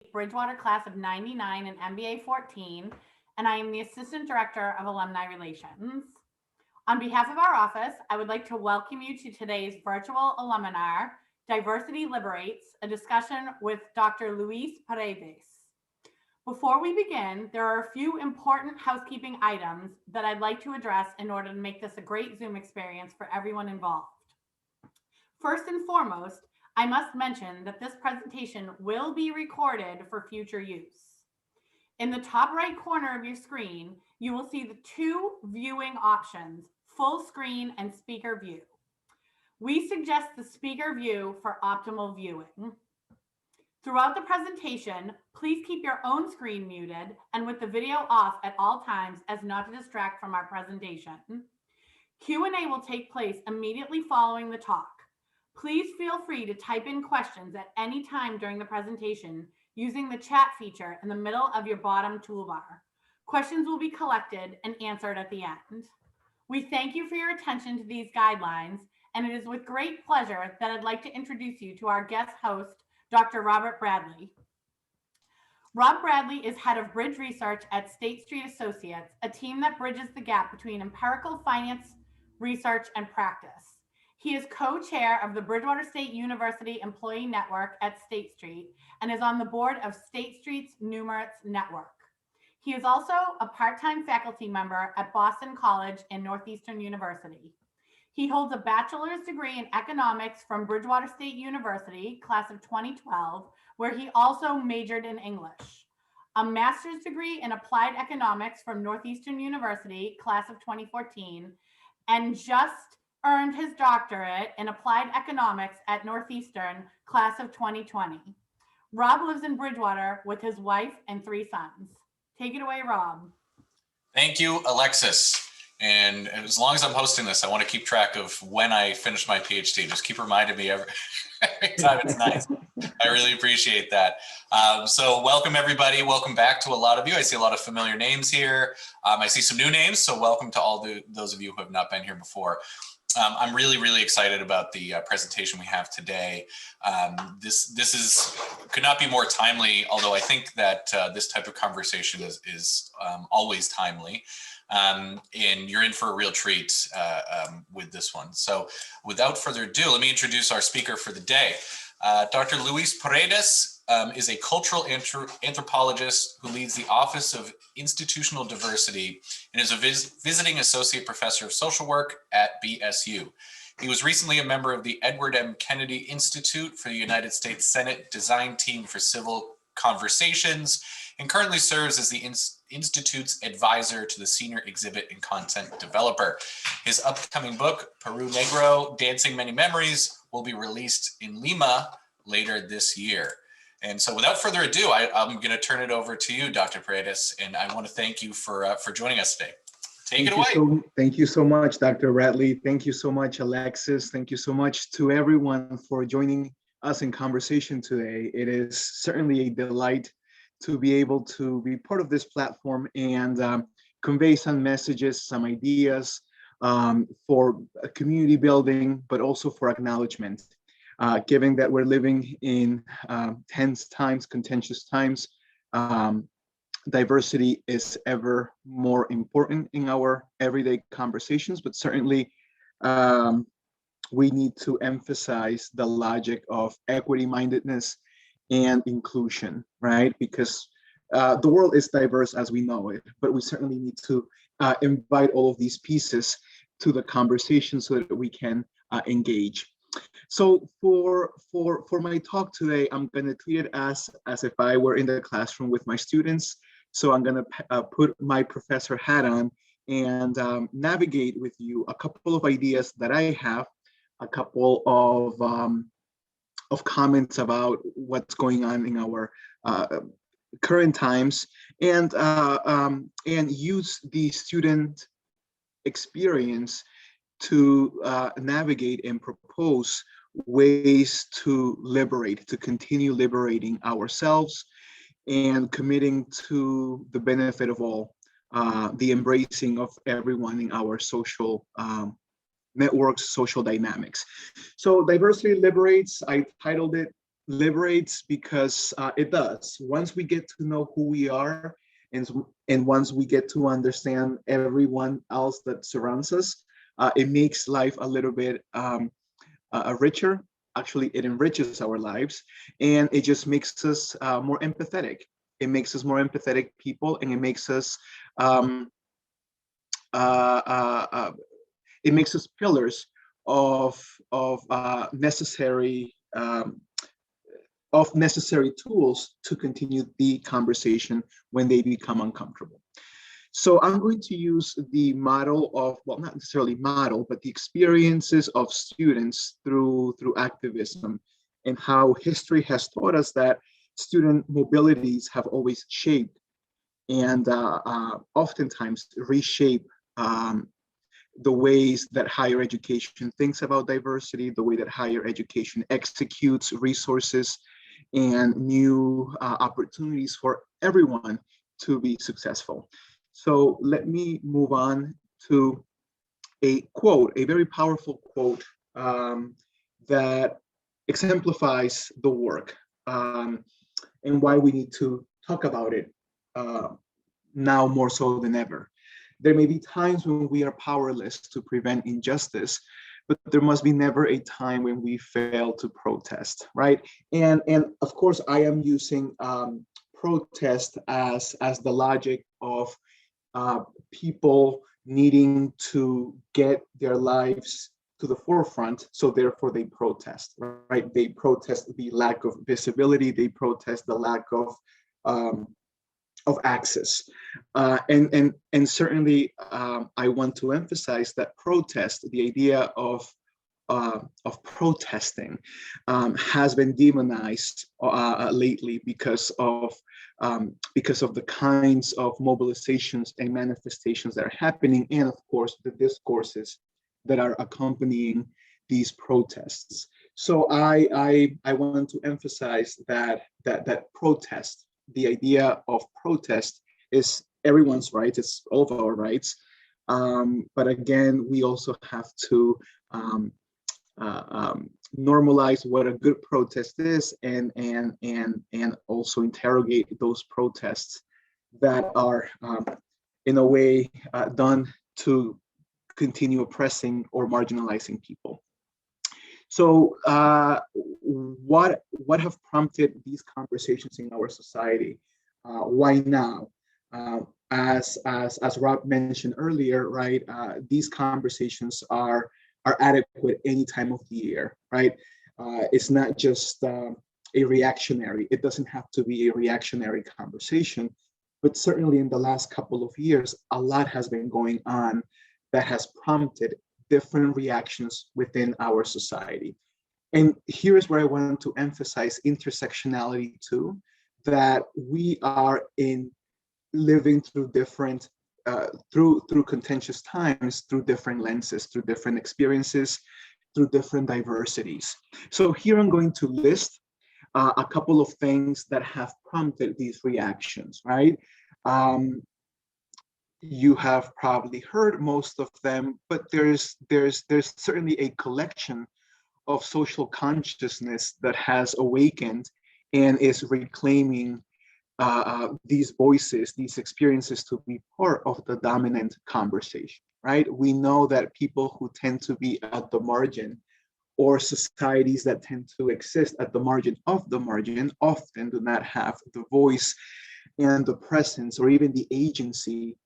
Bridgewater class of 99 and MBA 14, and I am the Assistant Director of Alumni Relations. On behalf of our office, I would like to welcome you to today's virtual Aluminar, Diversity Liberates, a discussion with Dr. Luis Paredes. Before we begin, there are a few important housekeeping items that I'd like to address in order to make this a great Zoom experience for everyone involved. First and foremost, I must mention that this presentation will be recorded for future use. In the top right corner of your screen, you will see the two viewing options, full screen and speaker view. We suggest the speaker view for optimal viewing. Throughout the presentation, please keep your own screen muted and with the video off at all times as not to distract from our presentation. Q&A will take place immediately following the talk. Please feel free to type in questions at any time during the presentation using the chat feature in the middle of your bottom toolbar. Questions will be collected and answered at the end. We thank you for your attention to these guidelines, and it is with great pleasure that I'd like to introduce you to our guest host, Dr. Robert Bradley. Rob Bradley is head of Bridge Research at State Street Associates, a team that bridges the gap between empirical finance research and practice. He is co-chair of the Bridgewater State University Employee Network at State Street and is on the board of State Street's Numerous Network. He is also a part-time faculty member at Boston College and Northeastern University. He holds a bachelor's degree in economics from Bridgewater State University, class of 2012, where he also majored in English. A master's degree in applied economics from Northeastern University, class of 2014, and just earned his doctorate in applied economics at Northeastern, class of 2020. Rob lives in Bridgewater with his wife and 3 sons. Take it away, Rob. Thank you, Alexis. And as long as I'm hosting this, I want to keep track of when I finish my PhD. Just keep reminding me every time. It's nice. I really appreciate that. So welcome, everybody. Welcome back to a lot of you. I see a lot of familiar names here. I see some new names. So welcome to all those of you who have not been here before. I'm really excited about the presentation we have today. This could not be more timely, although I think that this type of conversation is always timely. And you're in for a real treat with this one. So without further ado, let me introduce our speaker for the day. Dr. Luis Paredes is a cultural anthropologist who leads the Office of Institutional Diversity and is a visiting associate professor of social work at BSU. He was recently a member of the Edward M. Kennedy Institute for the United States Senate Design Team for Civil Conversations and currently serves as the Institute's advisor to the senior exhibit and content developer. His upcoming book, Peru Negro, Dancing Many Memories, will be released in Lima later this year. And so without further ado, I'm going to turn it over to you, Dr. Paredes, and I want to thank you for joining us today. Take it away. Thank you so much, Dr. Bradley. Thank you so much, Alexis. Thank you so much to everyone for joining us in conversation today. It is certainly a delight to be able to be part of this platform and convey some messages, some ideas for community building, but also for acknowledgement. Given that we're living in tense times, contentious times, diversity is ever more important in our everyday conversations, but certainly we need to emphasize the logic of equity-mindedness and inclusion, right? Because the world is diverse as we know it, but we certainly need to invite all of these pieces to the conversation so that we can engage. So for my talk today, I'm going to treat it as if I were in the classroom with my students. So I'm going to put my professor hat on and navigate with you a couple of ideas that I have, a couple of comments about what's going on in our current times, and use the student experience to navigate and propose ways to continue liberating ourselves and committing to the benefit of all, the embracing of everyone in our social networks, social dynamics. So Diversity Liberates, I titled it liberates because it does. Once we get to know who we are, and once we get to understand everyone else that surrounds us, it makes life a little bit richer. Actually, it enriches our lives, and it just makes us more empathetic. It makes us more empathetic people, and um, uh, uh, uh, it makes us pillars of necessary tools to continue the conversation when they become uncomfortable. So I'm going to use the model of, well, not necessarily model, but the experiences of students through activism, and how history has taught us that student mobilities have always shaped and oftentimes reshape the ways that higher education thinks about diversity, the way that higher education executes resources and new opportunities for everyone to be successful. So let me move on to a quote, a very powerful quote that exemplifies the work and why we need to talk about it now more so than ever. There may be times when we are powerless to prevent injustice, but there must be never a time when we fail to protest, right? And of course, I am using protest as the logic of people needing to get their lives to the forefront, so therefore they protest, right? They protest the lack of visibility, they protest the lack of access, and certainly I want to emphasize that protest, the idea of protesting, has been demonized lately because of the kinds of mobilizations and manifestations that are happening, and of course the discourses that are accompanying these protests. So I want to emphasize that protest, the idea of protest, is everyone's right. It's all of our rights. But again, we also have to normalize what a good protest is, and also interrogate those protests that are in a way done to continue oppressing or marginalizing people. So what have prompted these conversations in our society? Why now? As Rob mentioned earlier, right? These conversations are adequate any time of the year, right? It's not just a reactionary. It doesn't have to be a reactionary conversation, but certainly in the last couple of years, a lot has been going on that has prompted different reactions within our society. And here is where I want to emphasize intersectionality too, that we are living through different, through contentious times, through different lenses, through different experiences, through different diversities. So here I'm going to list a couple of things that have prompted these reactions, right? You have probably heard most of them, but there's certainly a collection of social consciousness that has awakened and is reclaiming these voices, these experiences, to be part of the dominant conversation, right? We know that people who tend to be at the margin, or societies that tend to exist at the margin of the margin, often do not have the voice and the presence, or even the agency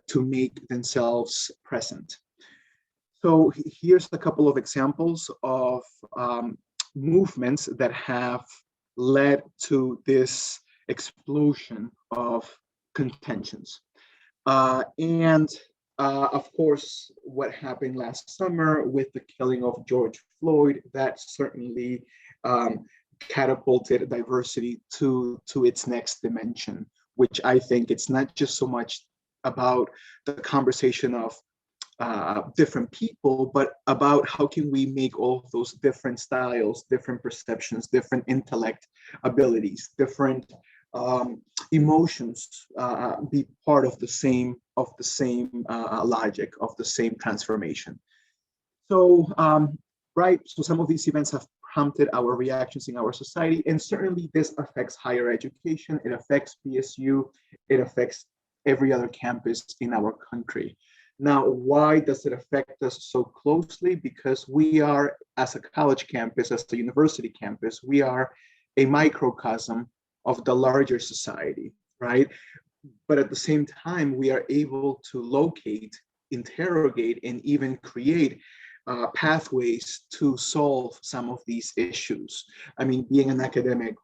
to make themselves present. So here's a couple of examples of movements that have led to this explosion of contentions. And of course, what happened last summer with the killing of George Floyd, that certainly catapulted diversity to its next dimension, which I think it's not just so much about the conversation of different people, but about how can we make all of those different styles, different perceptions, different intellect abilities, different emotions be part of the same logic, of the same transformation. So right, so some of these events prompted our reactions in our society. And certainly this affects higher education, it affects BSU, it affects every other campus in our country. Now, why does it affect us so closely? Because we are, as a college campus, as a university campus, we are a microcosm of the larger society, right? But at the same time, we are able to locate, interrogate, and even create pathways to solve some of these issues. I mean, being an academic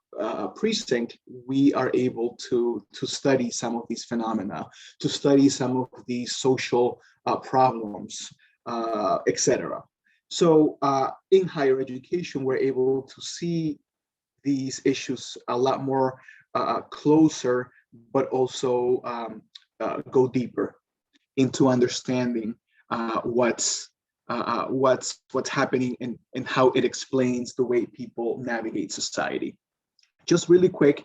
precinct, we are able to study some of these phenomena, to study some of these social problems, etc. So in higher education, we're able to see these issues a lot more closer, but also go deeper into understanding what's happening and how it explains the way people navigate society. Just really quick,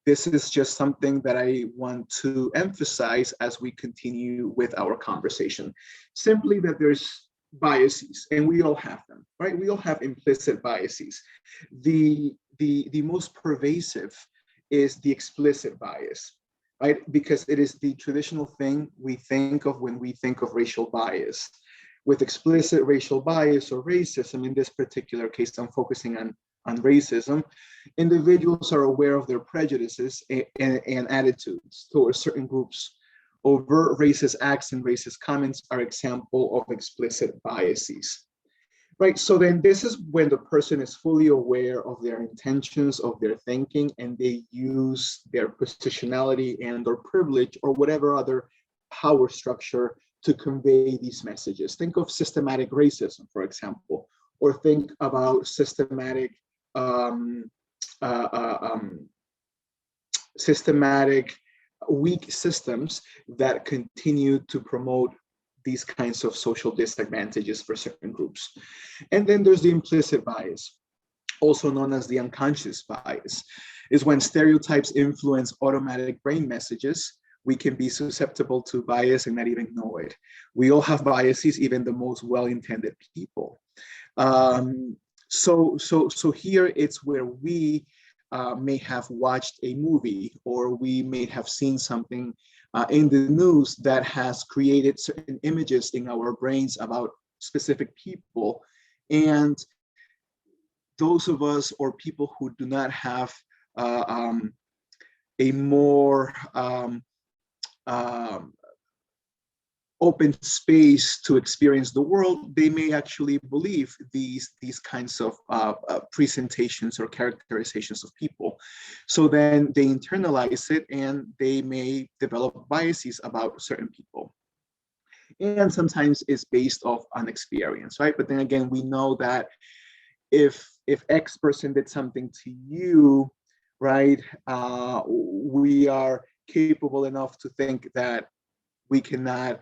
this is just something that I want to emphasize as we continue with our conversation. Simply that there's biases, and we all have them, right? We all have implicit biases. The most pervasive is the explicit bias, right? Because it is the traditional thing we think of when we think of racial bias. With explicit racial bias or racism, in this particular case, I'm focusing on racism, individuals are aware of their prejudices and attitudes towards certain groups. Overt racist acts and racist comments are example of explicit biases. Right, so then this is when the person is fully aware of their intentions, of their thinking, and they use their positionality and or privilege or whatever other power structure to convey these messages. Think of systematic racism, for example, or think about systematic weak systems that continue to promote these kinds of social disadvantages for certain groups. And then there's the implicit bias, also known as the unconscious bias, is when stereotypes influence automatic brain messages. We can be susceptible to bias and not even know it. We all have biases, even the most well-intended people. So here it's where we may have watched a movie, or we may have seen something in the news that has created certain images in our brains about specific people. And those of us or people who do not have a more open space to experience the world, they may actually believe these kinds of presentations or characterizations of people. So then they internalize it and they may develop biases about certain people. And sometimes it's based off on experience, right? But then again, we know that if X person did something to you, right, we are capable enough to think that we cannot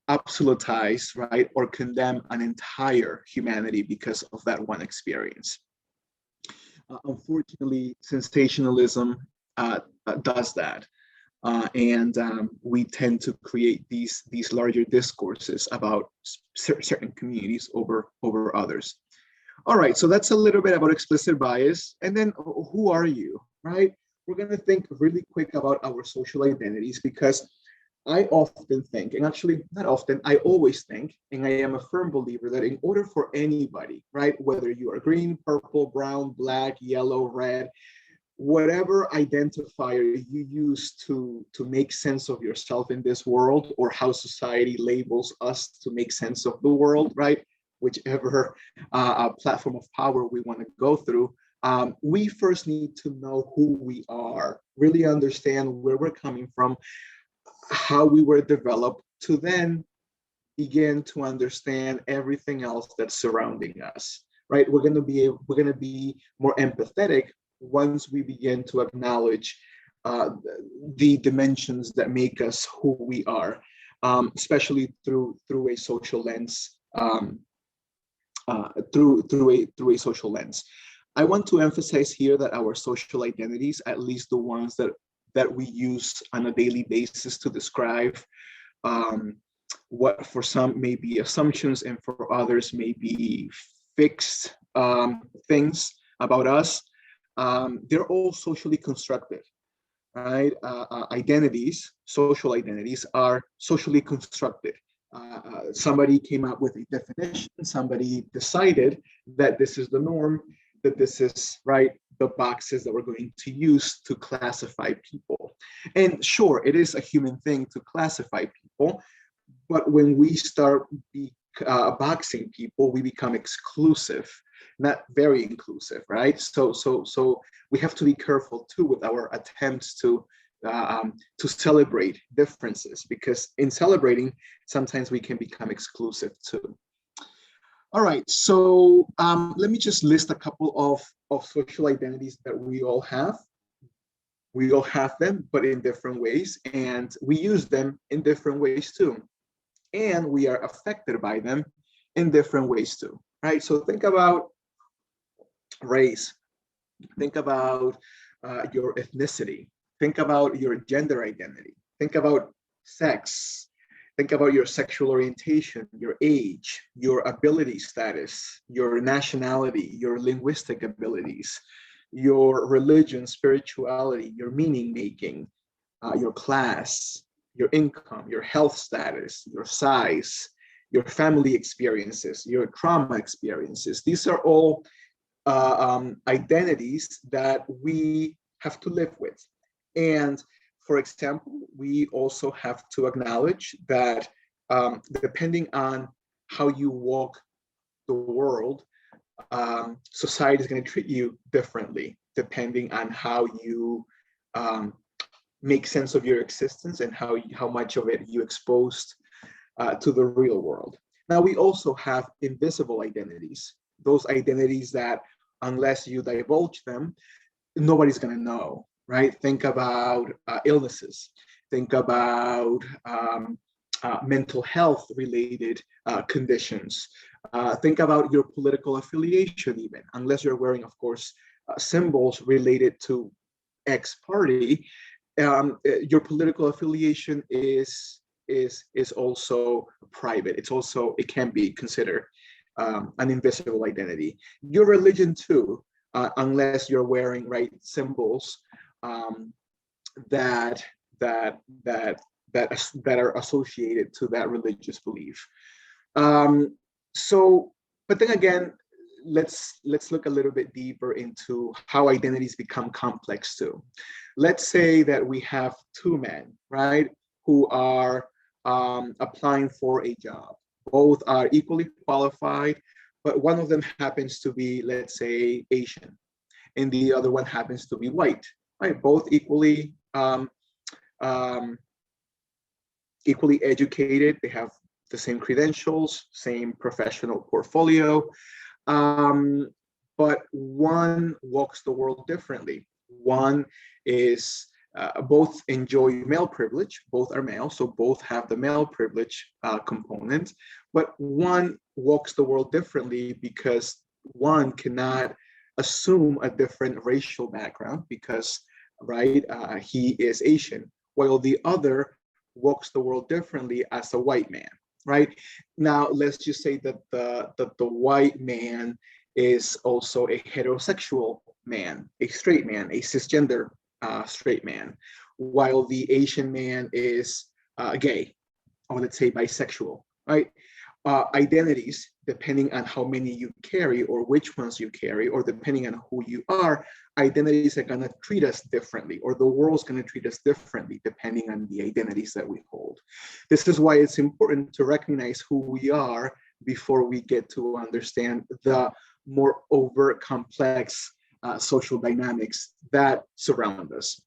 absolutize, right, or condemn an entire humanity because of that one experience. Unfortunately, sensationalism does that, and we tend to create these larger discourses about certain communities over others. All right, so that's a little bit about explicit bias, and then who are you, right? We're going to think really quick about our social identities, because I often think, and actually not often, I always think, and I am a firm believer that in order for anybody, right, whether you are green, purple, brown, black, yellow, red, whatever identifier you use to make sense of yourself in this world, or how society labels us to make sense of the world, right, whichever platform of power we want to go through, we first need to know who we are, really understand where we're coming from, how we were developed, to then begin to understand everything else that's surrounding us, right? We're going to be more empathetic once we begin to acknowledge the dimensions that make us who we are, especially through a social lens. Through a social lens. I want to emphasize here that our social identities, at least the ones that we use on a daily basis to describe what for some may be assumptions and for others may be fixed things about us. They're all socially constructed, right? Identities, social identities, are socially constructed. Somebody came up with a definition, somebody decided that this is the norm, that this is, right, the boxes that we're going to use to classify people. And sure, it is a human thing to classify people, but when we start boxing people, we become exclusive, not very inclusive, right? So we have to be careful too with our attempts to celebrate differences, because in celebrating, sometimes we can become exclusive too. All right, so let me just list a couple of social identities that we all have. We all have them, but in different ways, and we use them in different ways too. And we are affected by them in different ways too, right? So think about race, think about your ethnicity, think about your gender identity, think about sex, think about your sexual orientation, your age, your ability status, your nationality, your linguistic abilities, your religion, spirituality, your meaning making, your class, your income, your health status, your size, your family experiences, your trauma experiences. These are all identities that we have to live with. And for example, we also have to acknowledge that depending on how you walk the world, society is going to treat you differently, depending on how you make sense of your existence and how much of it you exposed to the real world. Now, we also have invisible identities, those identities that unless you divulge them, nobody's going to know, right? Think about illnesses, think about mental health related conditions, think about your political affiliation even, unless you're wearing, of course, symbols related to X party, your political affiliation is also private. It can be considered an invisible identity. Your religion too, unless you're wearing right symbols that are associated to that religious belief. But then again, let's look a little bit deeper into how identities become complex too. Let's say that we have two men, right, who are applying for a job. Both are equally qualified, but one of them happens to be, let's say, Asian, and the other one happens to be white, right? Both equally equally educated. They have the same credentials, same professional portfolio, but one walks the world differently. One is both enjoy male privilege, both are male, so both have the male privilege component, but one walks the world differently because one cannot assume a different racial background because, right, he is Asian, while the other walks the world differently as a white man, right? Now, let's just say that the white man is also a heterosexual man, a straight man, a cisgender straight man, while the Asian man is gay, or let's say bisexual, right? Identities, depending on how many you carry or which ones you carry, or depending on who you are, identities are going to treat us differently, or the world's going to treat us differently depending on the identities that we hold. This is why it's important to recognize who we are before we get to understand the more overt, complex social dynamics that surround us.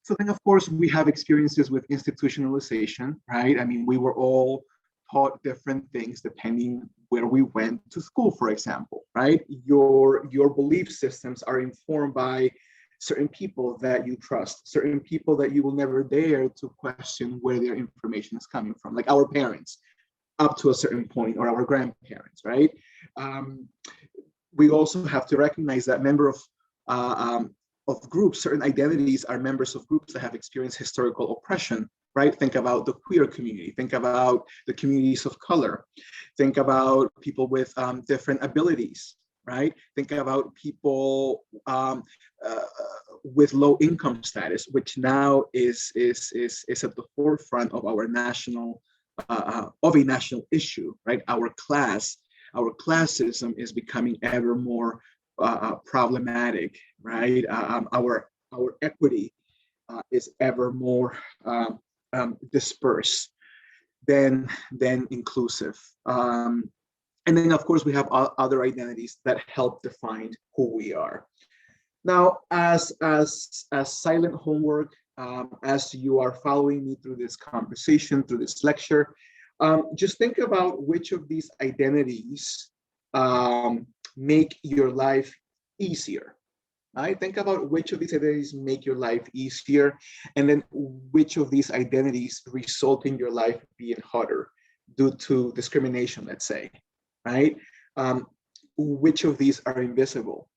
So then, of course, we have experiences with institutionalization, right? I mean, we were all taught different things depending where we went to school, for example, right? Your belief systems are informed by certain people that you trust, certain people that you will never dare to question where their information is coming from, like our parents up to a certain point, or our grandparents, right? We also have to recognize that of groups, certain identities are members of groups that have experienced historical oppression, right? Think about the queer community, think about the communities of color, think about people with different abilities, right? Think about people with low income status, which now is at the forefront of our national, of a national issue, right? Our classism is becoming ever more problematic, right? Our equity is ever more dispersed than inclusive. And then, of course, we have other identities that help define who we are. Now, as silent homework, as you are following me through this conversation, through this lecture, just think about which of these identities make your life easier. Right? Think about which of these identities make your life easier, and then which of these identities result in your life being harder due to discrimination, let's say, right? Which of these are invisible?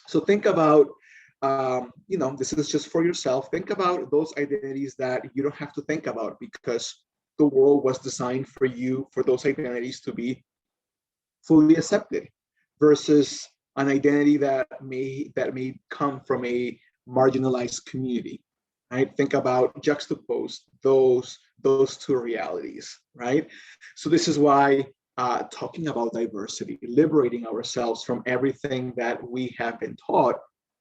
So think about, this is just for yourself. Think about those identities that you don't have to think about because the world was designed for you, for those identities to be fully accepted, versus an identity that may come from a marginalized community, right? Think about juxtapose those two realities, right? So this is why talking about diversity, liberating ourselves from everything that we have been taught,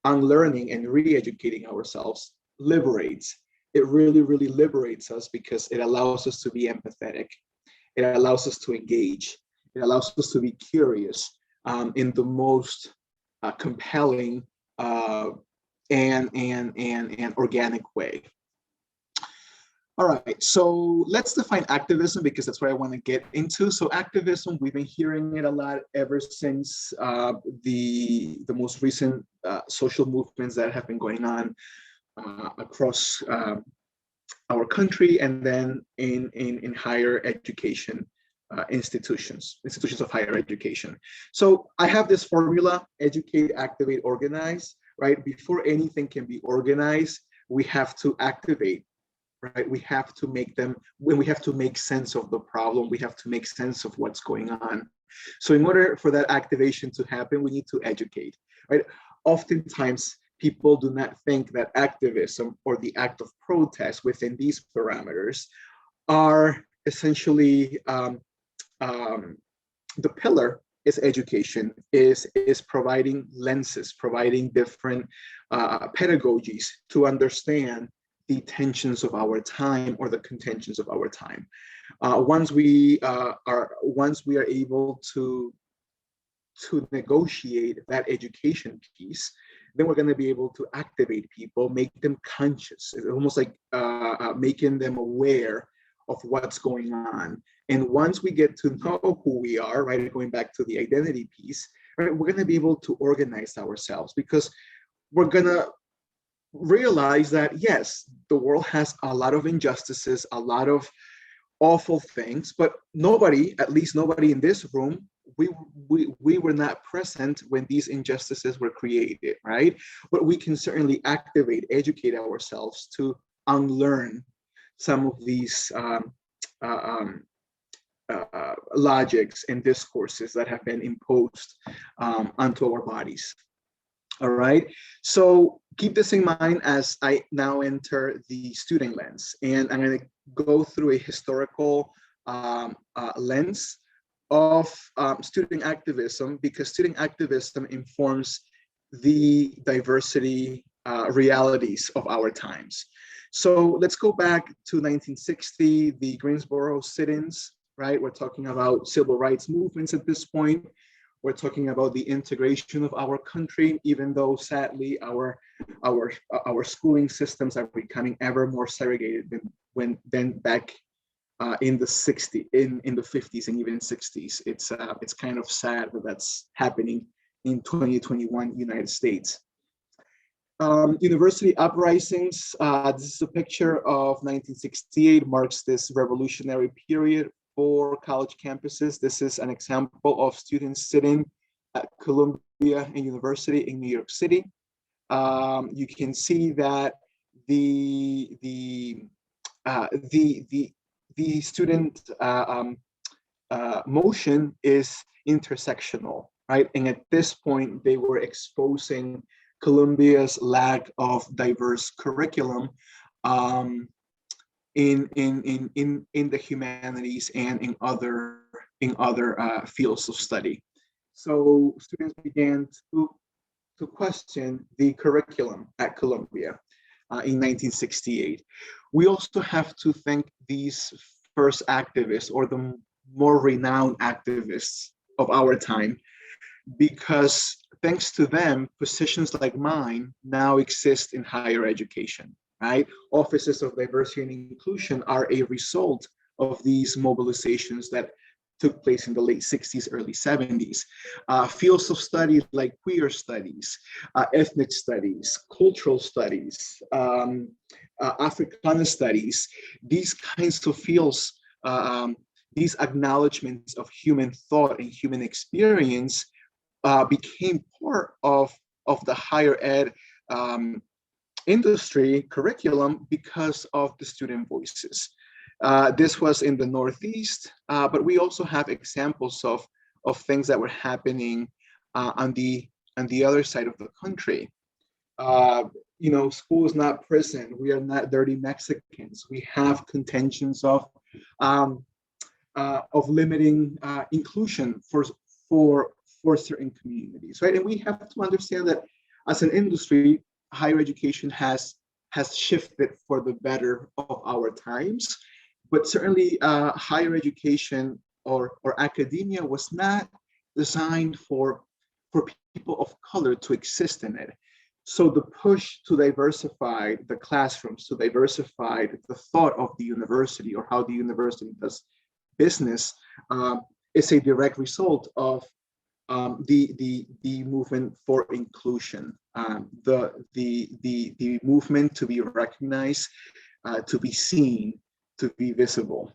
unlearning and re-educating ourselves liberates. It really, really liberates us because it allows us to be empathetic. It allows us to engage. It allows us to be curious in the most compelling and organic way. All right, so let's define activism because that's what I want to get into. So activism, we've been hearing it a lot ever since the most recent social movements that have been going on across our country, and then in higher education institutions of higher education. So I have this formula: educate, activate, organize, right? Before anything can be organized, we have to activate, right? We have to make them, when we have to make sense of the problem, we have to make sense of what's going on. So in order for that activation to happen, we need to educate, right? Oftentimes, people do not think that activism or the act of protest within these parameters are essentially the pillar is education, is providing lenses, providing different pedagogies to understand the tensions of our time or the contentions of our time. Once we are able to negotiate that education piece, then we're going to be able to activate people, make them conscious. It's almost like making them aware of what's going on. And once we get to know who we are, right, going back to the identity piece, right, we're going to be able to organize ourselves because we're going to realize that, yes, the world has a lot of injustices, a lot of awful things, but nobody, at least nobody in this room, we were not present when these injustices were created, right? But we can certainly activate, educate ourselves to unlearn some of these logics and discourses that have been imposed onto our bodies. All right, so keep this in mind as I now enter the student lens, and I'm going to go through a historical lens of student activism, because student activism informs the diversity realities of our times. So let's go back to 1960, the Greensboro sit-ins, right? We're talking about civil rights movements at this point. We're talking about the integration of our country, even though sadly our schooling systems are becoming ever more segregated than back in the 60s, in the 50s and even 60s. It's kind of sad that that's happening in 2021 United States. University uprisings. This is a picture of 1968, marks this revolutionary period for college campuses. This is an example of students sitting at Columbia University in New York City. You can see that the the student motion is intersectional, right? And at this point, they were exposing Columbia's lack of diverse curriculum in the humanities and in other fields of study. So students began to question the curriculum at Columbia in 1968. We also have to thank these first activists, or the more renowned activists of our time, because thanks to them, positions like mine now exist in higher education, right? Offices of diversity and inclusion are a result of these mobilizations that took place in the late 60s, early 70s. Fields of studies like queer studies, ethnic studies, cultural studies, Africana studies, these kinds of fields, these acknowledgements of human thought and human experience became part of the higher ed industry curriculum because of the student voices. This was in the Northeast, but we also have examples of things that were happening on the other side of the country. School is not prison. We are not dirty Mexicans. We have contentions of limiting inclusion for certain communities, right? And we have to understand that as an industry, higher education has shifted for the better of our times, but certainly higher education or academia was not designed for people of color to exist in it. So the push to diversify the classrooms, to diversify the thought of the university or how the university does business is a direct result of the movement for inclusion, the movement to be recognized, to be seen, to be visible.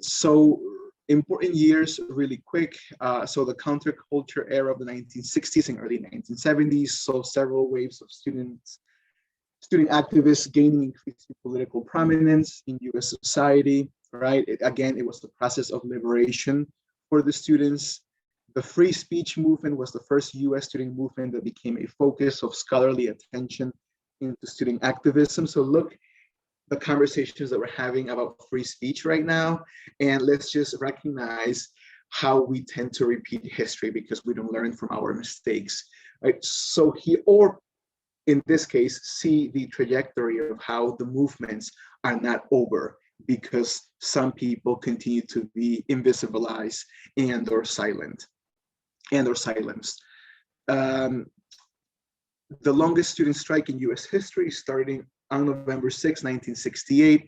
So important years really quick. So the counterculture era of the 1960s and early 1970s saw several waves of student activists gaining increased political prominence in US society, right? It was the process of liberation for the students. The free speech movement was the first US student movement that became a focus of scholarly attention into student activism. So look, the conversations that we're having about free speech right now, and let's just recognize how we tend to repeat history because we don't learn from our mistakes, right? So or in this case, see the trajectory of how the movements are not over because some people continue to be invisibilized and or silenced. The longest student strike in US history starting on November 6, 1968,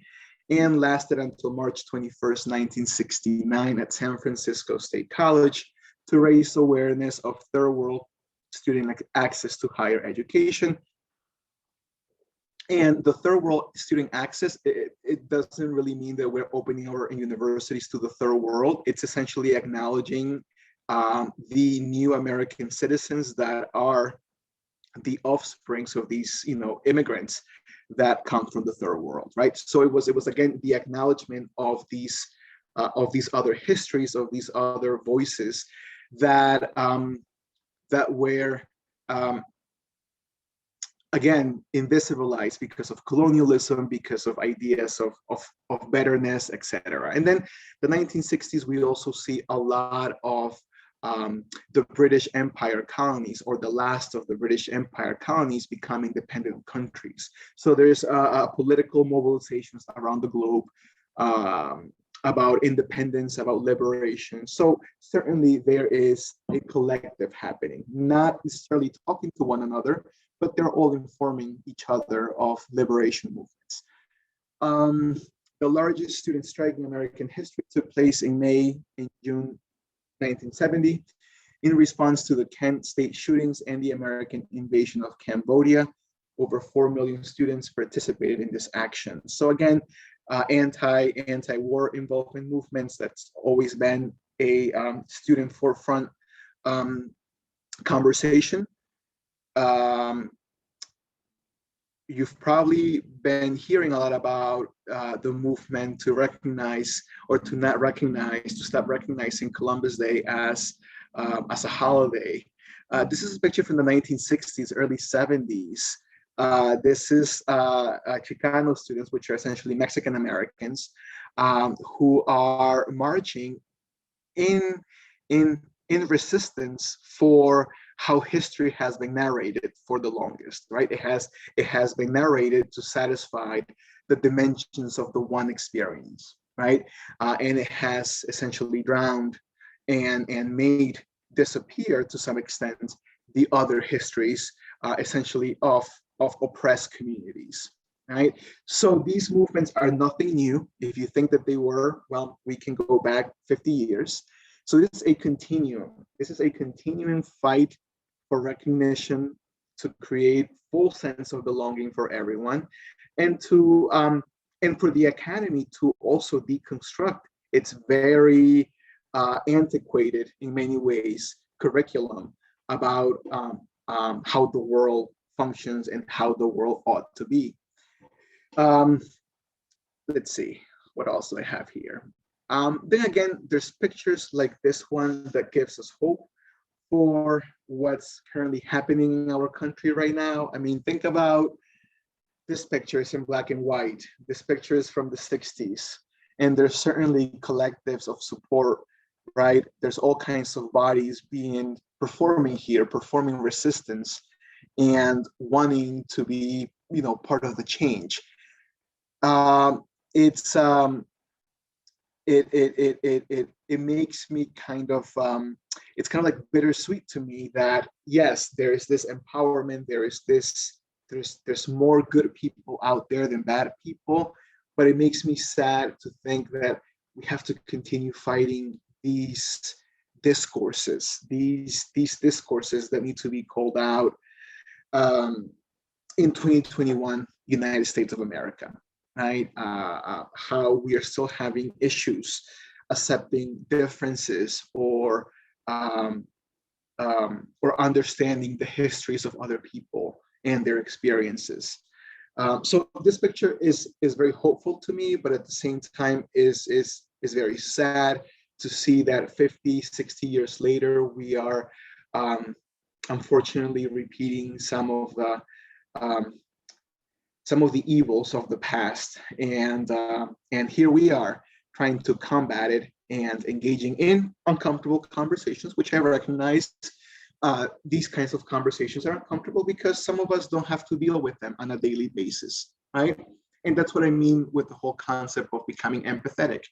and lasted until March 21st, 1969 at San Francisco State College to raise awareness of third world student access to higher education. And the third world student access, it doesn't really mean that we're opening our universities to the third world. It's essentially acknowledging the new American citizens that are the offsprings of these, immigrants that come from the third world, right? So it was again the acknowledgement of these other histories, of these other voices that were again invisibilized because of colonialism, because of ideas of betterness, etc. And then the 1960s, we also see a lot of the British Empire colonies, or the last of the British Empire colonies, become independent countries. So there's political mobilizations around the globe about independence, about liberation. So certainly there is a collective happening, not necessarily talking to one another, but they're all informing each other of liberation movements. The largest student strike in American history took place in May and June 1970 in response to the Kent state shootings and the American invasion of Cambodia. Over 4 million students participated in this action. So again, anti-war involvement movements, that's always been a student forefront conversation. you've probably been hearing a lot about the movement to recognize or to not recognize, to stop recognizing Columbus Day as a holiday. This is a picture from the 1960s, early 70s. This is Chicano students, which are essentially Mexican Americans, who are marching in in in resistance for how history has been narrated for the longest, right? It has been narrated to satisfy the dimensions of the one experience, right? And it has essentially drowned and made disappear to some extent the other histories, essentially of oppressed communities, right? So these movements are nothing new. If you think that they were, well, we can go back 50 years. So this is a continuum. This is a continuing fight for recognition, to create full sense of belonging for everyone, and for the academy to also deconstruct its very antiquated, in many ways, curriculum about how the world functions and how the world ought to be. Let's see, what else do I have here? Then again, there's pictures like this one that gives us hope for what's currently happening in our country right now. I mean, think about this picture is in black and white. This picture is from the 60s. And there's certainly collectives of support, right? There's all kinds of bodies performing here, performing resistance and wanting to be, part of the change. It makes me kind of, it's kind of like bittersweet to me that yes, there is this empowerment, there's more good people out there than bad people, but it makes me sad to think that we have to continue fighting these discourses that need to be called out in 2021 United States of America, right? How we are still having issues accepting differences or understanding the histories of other people and their experiences. So this picture is very hopeful to me, but at the same time is very sad to see that 50, 60 years later, we are unfortunately repeating some of the evils of the past, and here we are trying to combat it and engaging in uncomfortable conversations, which I recognize these kinds of conversations are uncomfortable because some of us don't have to deal with them on a daily basis, right? And that's what I mean with the whole concept of becoming empathetic.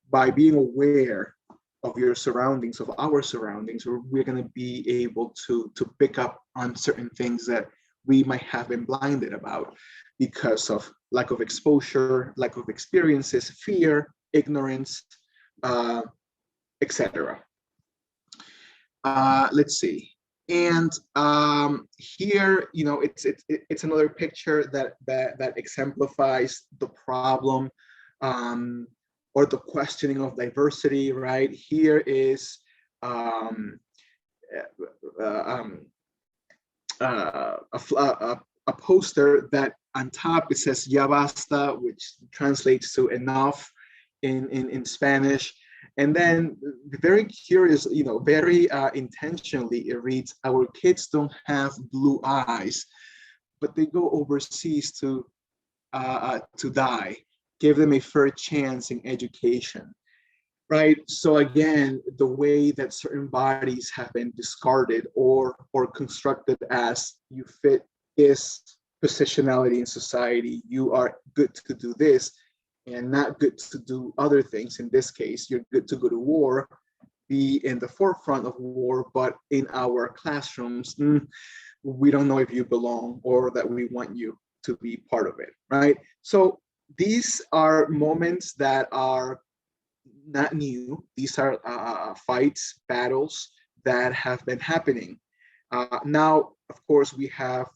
By being aware of your surroundings, of our surroundings, we're going to be able to pick up on certain things that we might have been blinded about because of lack of exposure, lack of experiences, fear, ignorance, etc. Let's see. And here, it's another picture that exemplifies the problem or the questioning of diversity, right? Here is a poster that on top it says "Ya basta," which translates to enough in Spanish. And then very curious, very intentionally, it reads, "Our kids don't have blue eyes, but they go overseas to die. Give them a fair chance in education." Right. So again, the way that certain bodies have been discarded or constructed as you fit this positionality in society, you are good to do this and not good to do other things. In this case, you're good to go to war, be in the forefront of war, but in our classrooms, we don't know if you belong or that we want you to be part of it, right? So these are moments that are not new. These are fights, battles that have been happening. Now, of course, we have,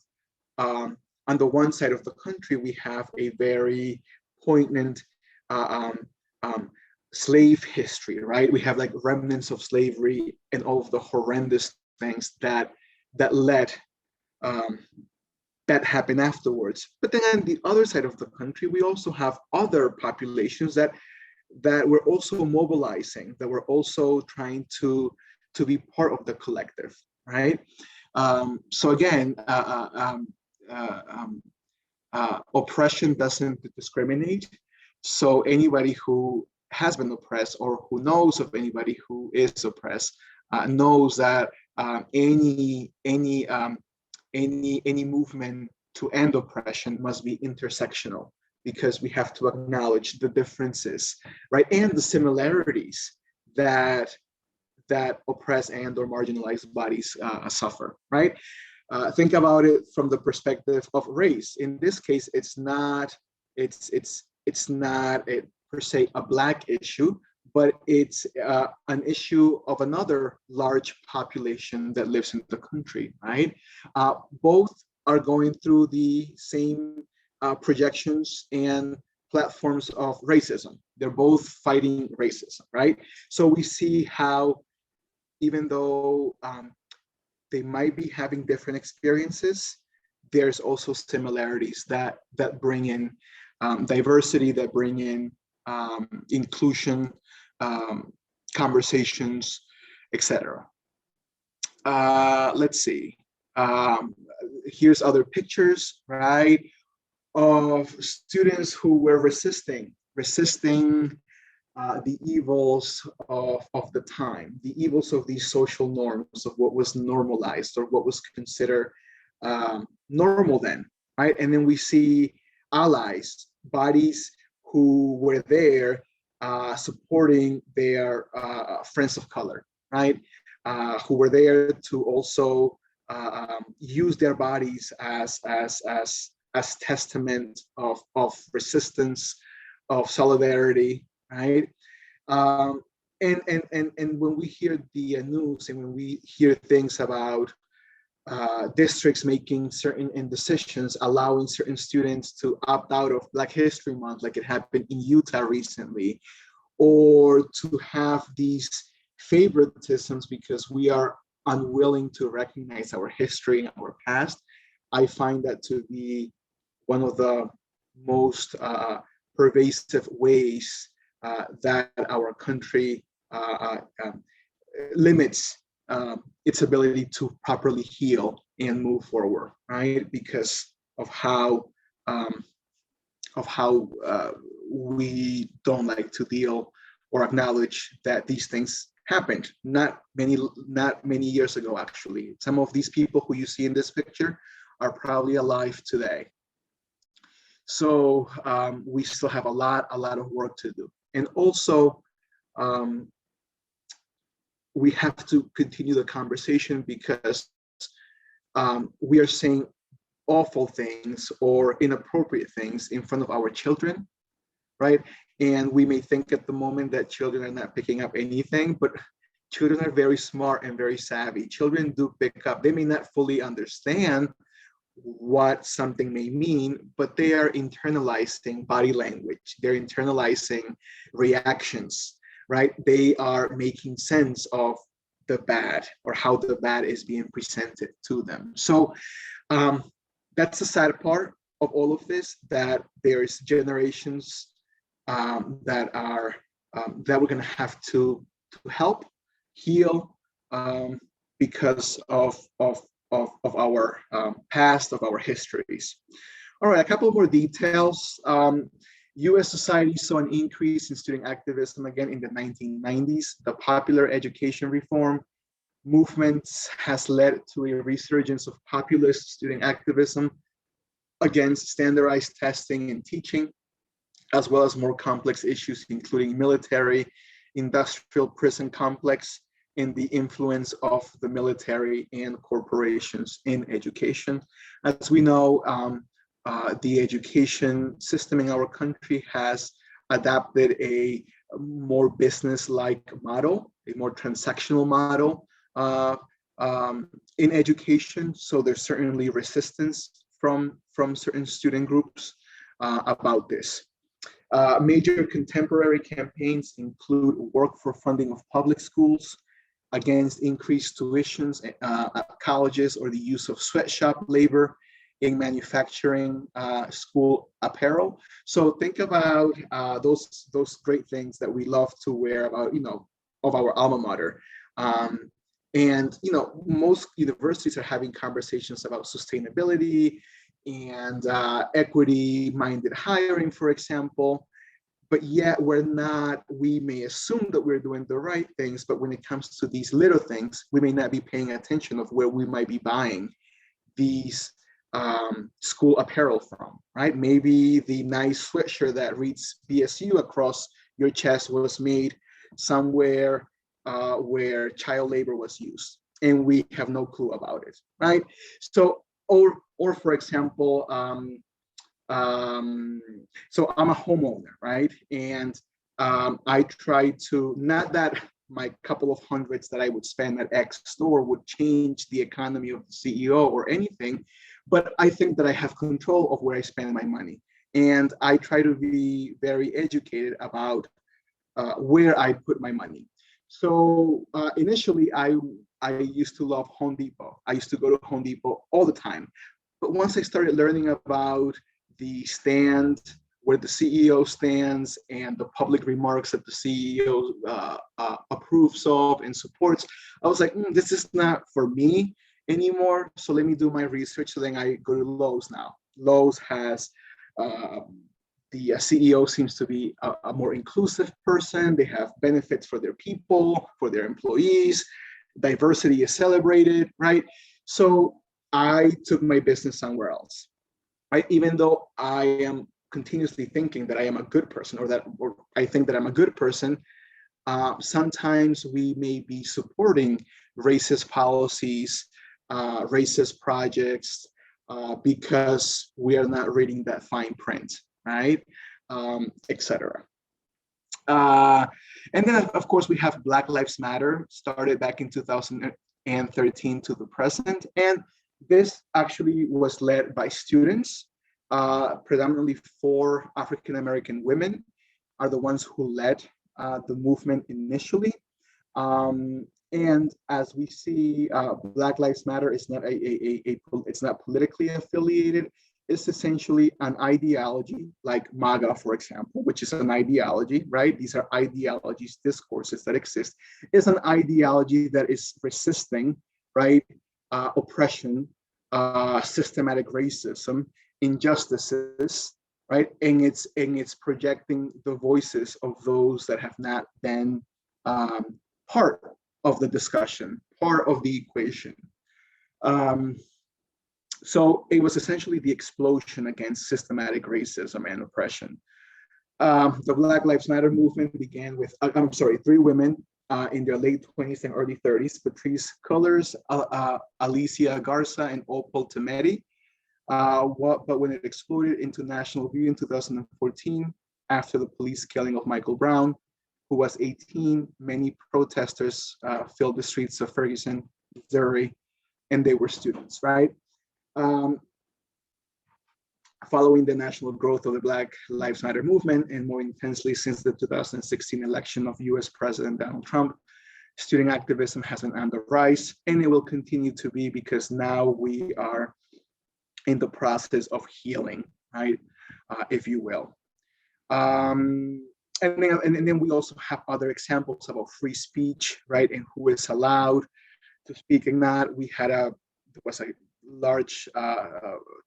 on the one side of the country, we have a very poignant slave history, right? We have like remnants of slavery and all of the horrendous things that led that happen afterwards. But then on the other side of the country, we also have other populations that we're also mobilizing, that we're also trying to be part of the collective, right? So again, oppression doesn't discriminate. So anybody who has been oppressed or who knows of anybody who is oppressed knows that any movement to end oppression must be intersectional, because we have to acknowledge the differences, right, and the similarities that oppressed and or marginalized bodies suffer, right? Think about it from the perspective of race. In this case, it's not per se a Black issue, but it's an issue of another large population that lives in the country, right? Both are going through the same projections and platforms of racism. They're both fighting racism, right? So we see how, even though they might be having different experiences, there's also similarities that bring in diversity, that bring in inclusion, conversations, etc. Let's see. Here's other pictures, right, of students who were resisting the evils of the time, the evils of these social norms, of what was normalized or what was considered normal then, right? And then we see allies, bodies who were there supporting their friends of color, right? Who were there to also use their bodies as testament of resistance, of solidarity, right? And when we hear the news and when we hear things about districts making certain decisions, allowing certain students to opt out of Black History Month, like it happened in Utah recently, or to have these favoritisms because we are unwilling to recognize our history and our past, I find that to be one of the most pervasive ways that our country limits its ability to properly heal and move forward, right? Because of how we don't like to deal or acknowledge that these things happened not many years ago. Actually, some of these people who you see in this picture are probably alive today. So we still have a lot of work to do, and also we have to continue the conversation because we are saying awful things or inappropriate things in front of our children, right? And we may think at the moment that children are not picking up anything, but children are very smart and very savvy. Children do pick up. They may not fully understand what something may mean, but they are internalizing body language. They're internalizing reactions, right? They are making sense of the bad or how the bad is being presented to them. So that's the sad part of all of this, that there's generations that we're going to have to help heal because of our past, of our histories. All right, a couple more details. U.S. society saw an increase in student activism again in the 1990s. The popular education reform movement has led to a resurgence of populist student activism against standardized testing and teaching, as well as more complex issues, including military, industrial prison complex, and the influence of the military and corporations in education. As we know, the education system in our country has adapted a more business-like model, a more transactional model in education. So there's certainly resistance from certain student groups about this. Major contemporary campaigns include work for funding of public schools, against increased tuitions at colleges or the use of sweatshop labor, in manufacturing school apparel. So think about those great things that we love to wear about, of our alma mater. And most universities are having conversations about sustainability and equity-minded hiring, for example. But yet we may assume that we're doing the right things, but when it comes to these little things, we may not be paying attention of where we might be buying these school apparel from, right? Maybe the nice sweatshirt that reads BSU across your chest was made somewhere where child labor was used, and we have no clue about it, right? So, or for example, so I'm a homeowner, right? And I try to, not that my couple of hundreds that I would spend at X store would change the economy of the CEO or anything, but I think that I have control of where I spend my money. And I try to be very educated about where I put my money. So initially, I used to love Home Depot. I used to go to Home Depot all the time. But once I started learning about the stand, where the CEO stands, and the public remarks that the CEO approves of and supports, I was like, this is not for me anymore. So let me do my research. So then I go to Lowe's now. Lowe's has the CEO seems to be a more inclusive person. They have benefits for their people, for their employees. Diversity is celebrated, right? So I took my business somewhere else, right? Even though I am continuously thinking that I am a good person, or I think that I'm a good person, sometimes we may be supporting racist policies, racist projects, because we are not reading that fine print, right? Etc. And then, of course, we have Black Lives Matter, started back in 2013 to the present. And this actually was led by students, predominantly 4 African-American women are the ones who led the movement initially. And as we see, Black Lives Matter is not it's not politically affiliated. It's essentially an ideology, like MAGA, for example, which is an ideology, right? These are ideologies, discourses that exist. It's an ideology that is resisting, right, oppression, systematic racism, injustices, right? And it's projecting the voices of those that have not been part of the discussion, part of the equation. So it was essentially the explosion against systematic racism and oppression. The Black Lives Matter movement began with, 3 women in their late 20s and early 30s, Patrice Cullors, Alicia Garza, and Opal Tometi. But when it exploded into national view in 2014, after the police killing of Michael Brown, who was 18, many protesters filled the streets of Ferguson, Missouri, and they were students, right? Following the national growth of the Black Lives Matter movement, and more intensely since the 2016 election of US President Donald Trump, student activism has been on the rise, and it will continue to be, because now we are in the process of healing, right? If you will. And then we also have other examples about free speech, right? And who is allowed to speak and not. There was a large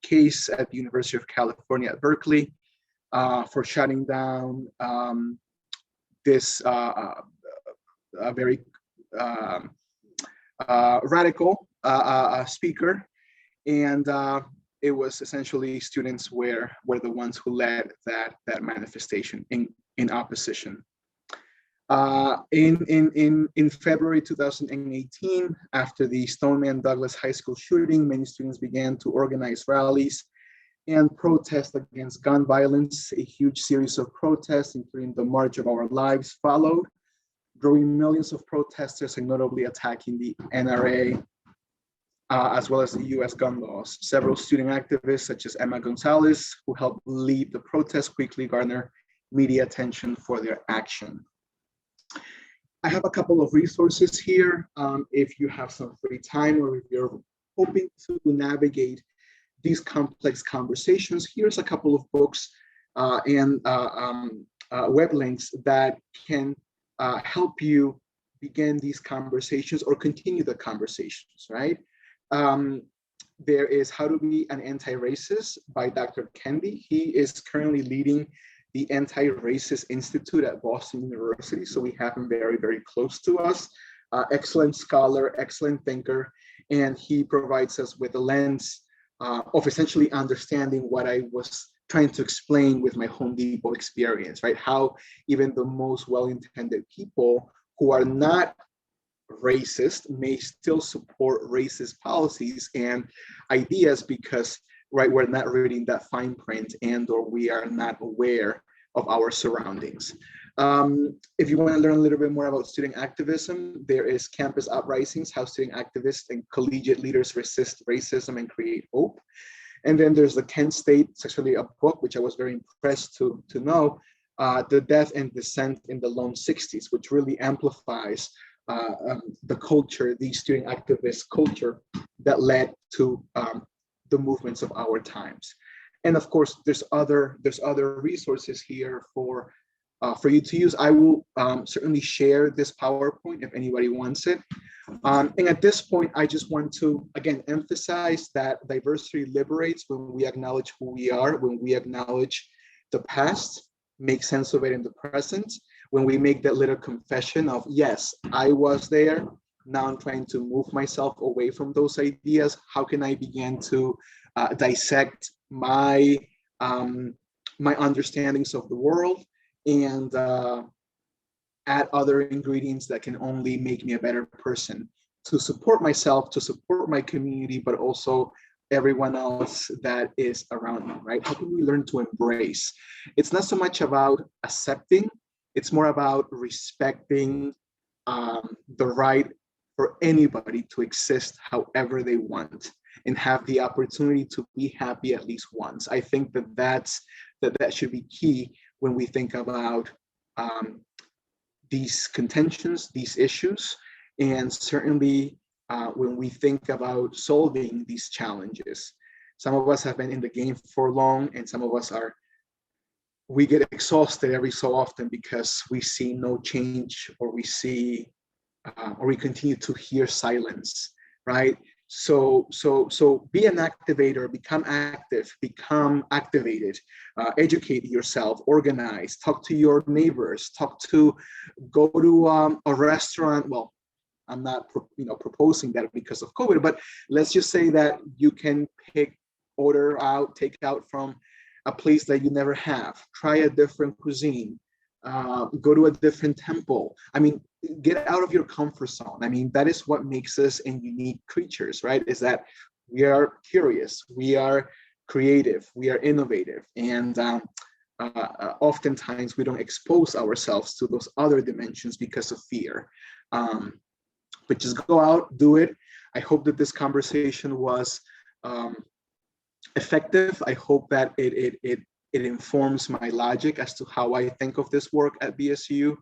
case at the University of California at Berkeley for shutting down this very radical speaker. And it was essentially students were the ones who led that manifestation in opposition. In February 2018, after the Stoneman Douglas High School shooting, many students began to organize rallies and protest against gun violence. A huge series of protests, including the March of Our Lives, followed, drawing millions of protesters and notably attacking the NRA, as well as the US gun laws. Several student activists, such as Emma Gonzalez, who helped lead the protests, quickly garnered media attention for their action. I have a couple of resources here. If you have some free time, or if you're hoping to navigate these complex conversations, here's a couple of books and web links that can help you begin these conversations or continue the conversations, right? There is How to Be an Anti-Racist by Dr. Kendi. He is currently leading the Anti-Racist Institute at Boston University, so we have him very, very close to us. Excellent scholar, excellent thinker, and he provides us with a lens of essentially understanding what I was trying to explain with my Home Depot experience, right? How even the most well-intended people who are not racist may still support racist policies and ideas because, right, we're not reading that fine print and or we are not aware of our surroundings. If you want to learn a little bit more about student activism, there is Campus Uprisings, How Student Activists and Collegiate Leaders Resist Racism and Create Hope. And then there's the Kent State, it's actually a book which I was very impressed to know, The Death and Dissent in the Lone 60s, which really amplifies the culture, the student activist culture that led to the movements of our times. And of course, there's other resources here for you to use. I will certainly share this PowerPoint if anybody wants it. And at this point, I just want to, again, emphasize that diversity liberates when we acknowledge who we are, when we acknowledge the past, make sense of it in the present, when we make that little confession of, yes, I was there, now I'm trying to move myself away from those ideas. How can I begin to dissect my understandings of the world and add other ingredients that can only make me a better person to support myself, to support my community, but also everyone else that is around me, right? How can we learn to embrace? It's not so much about accepting, it's more about respecting the right for anybody to exist however they want and have the opportunity to be happy at least once. I think that should be key when we think about these contentions, these issues, and certainly when we think about solving these challenges. Some of us have been in the game for long, and some of us we get exhausted every so often because we see no change, or we see, or we continue to hear silence, right? So be an activator, become active, become activated, educate yourself, organize, talk to your neighbors, go to a restaurant. Well, I'm not proposing that because of COVID, but let's just say that you can take out from a place that you never have, try a different cuisine, go to a different temple. I mean, get out of your comfort zone. I mean, that is what makes us unique creatures, right? Is that we are curious, we are creative, we are innovative, and oftentimes we don't expose ourselves to those other dimensions because of fear. But just go out, do it. I hope that this conversation was effective. I hope that it informs my logic as to how I think of this work at BSU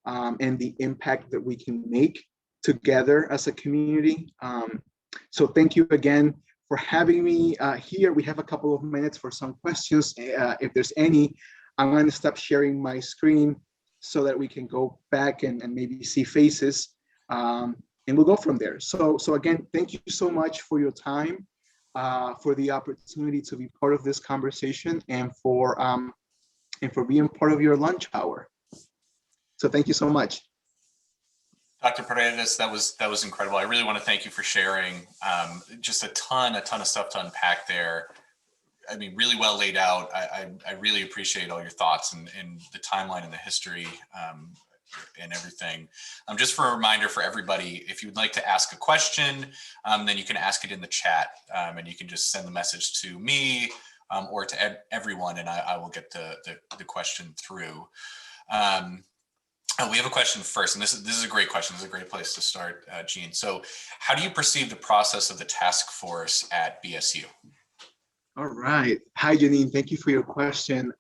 and the impact that we can make together as a community. So thank you again for having me here. We have a couple of minutes for some questions. If there's any, I'm going to stop sharing my screen so that we can go back and maybe see faces, and we'll go from there. So again, thank you so much for your time, for the opportunity to be part of this conversation, and for being part of your lunch hour. So thank you so much. Dr. Paredes, that was incredible. I really want to thank you for sharing just a ton of stuff to unpack there. I mean, really well laid out. I really appreciate all your thoughts and the timeline and the history and everything. Just for a reminder for everybody, if you would like to ask a question, then you can ask it in the chat, and you can just send the message to me or to everyone, and I will get the question through. We have a question first, and this is a great question. This is a great place to start, Jean. So how do you perceive the process of the task force at BSU? All right. Hi, Janine. Thank you for your question.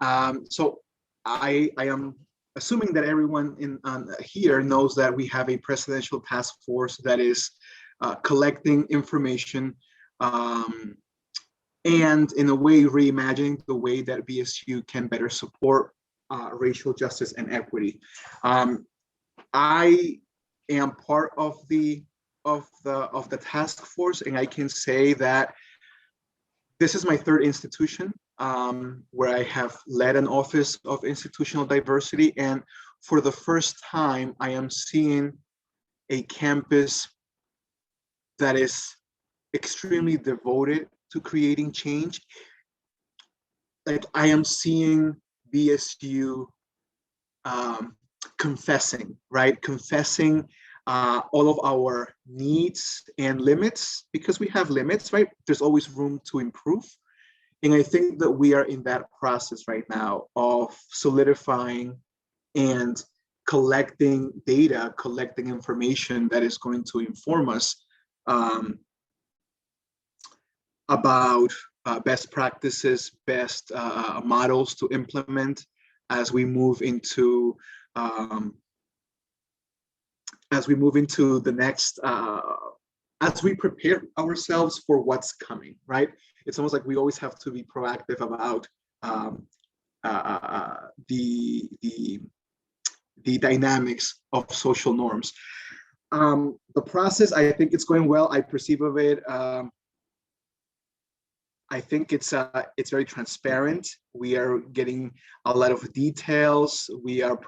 So I am assuming that everyone here knows that we have a presidential task force that is collecting information and in a way reimagining the way that BSU can better support racial justice and equity. I am part of the task force, and I can say that this is my third institution where I have led an office of institutional diversity, and for the first time, I am seeing a campus that is extremely devoted to creating change. Like, I am seeing BSU confessing, right? Confessing all of our needs and limits, because we have limits, right? There's always room to improve. And I think that we are in that process right now of solidifying and collecting data, collecting information that is going to inform us about best practices, best models to implement as we move into the next, as we prepare ourselves for what's coming, right? It's almost like we always have to be proactive about the dynamics of social norms. The process, I think it's going well. I perceive of it. I think it's very transparent. We are getting a lot of details. We are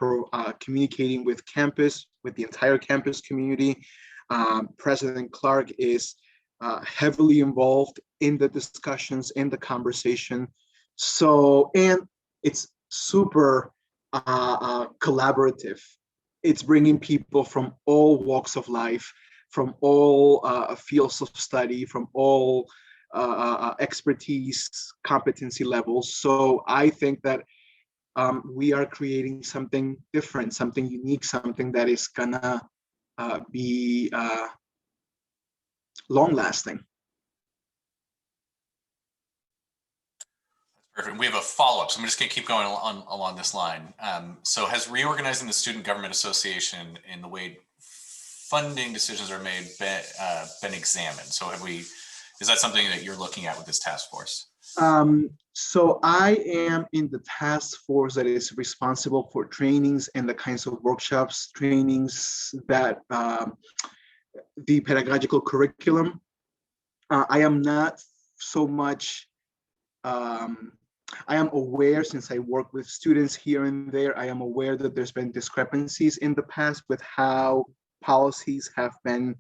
communicating with campus, with the entire campus community. President Clark is heavily involved in the discussions, in the conversation. So, and it's super collaborative. It's bringing people from all walks of life, from all fields of study, from all expertise, competency levels. So I think that we are creating something different, something unique, something that is gonna be long-lasting. Perfect. We have a follow-up, so I'm just going to keep going along this line. So has reorganizing the Student Government Association in the way funding decisions are made been examined? So is that something that you're looking at with this task force? So I am in the task force that is responsible for trainings and the kinds of workshops, trainings that the pedagogical curriculum. I am not so much, I am aware, since I work with students here and there, I am aware that there's been discrepancies in the past with how policies have been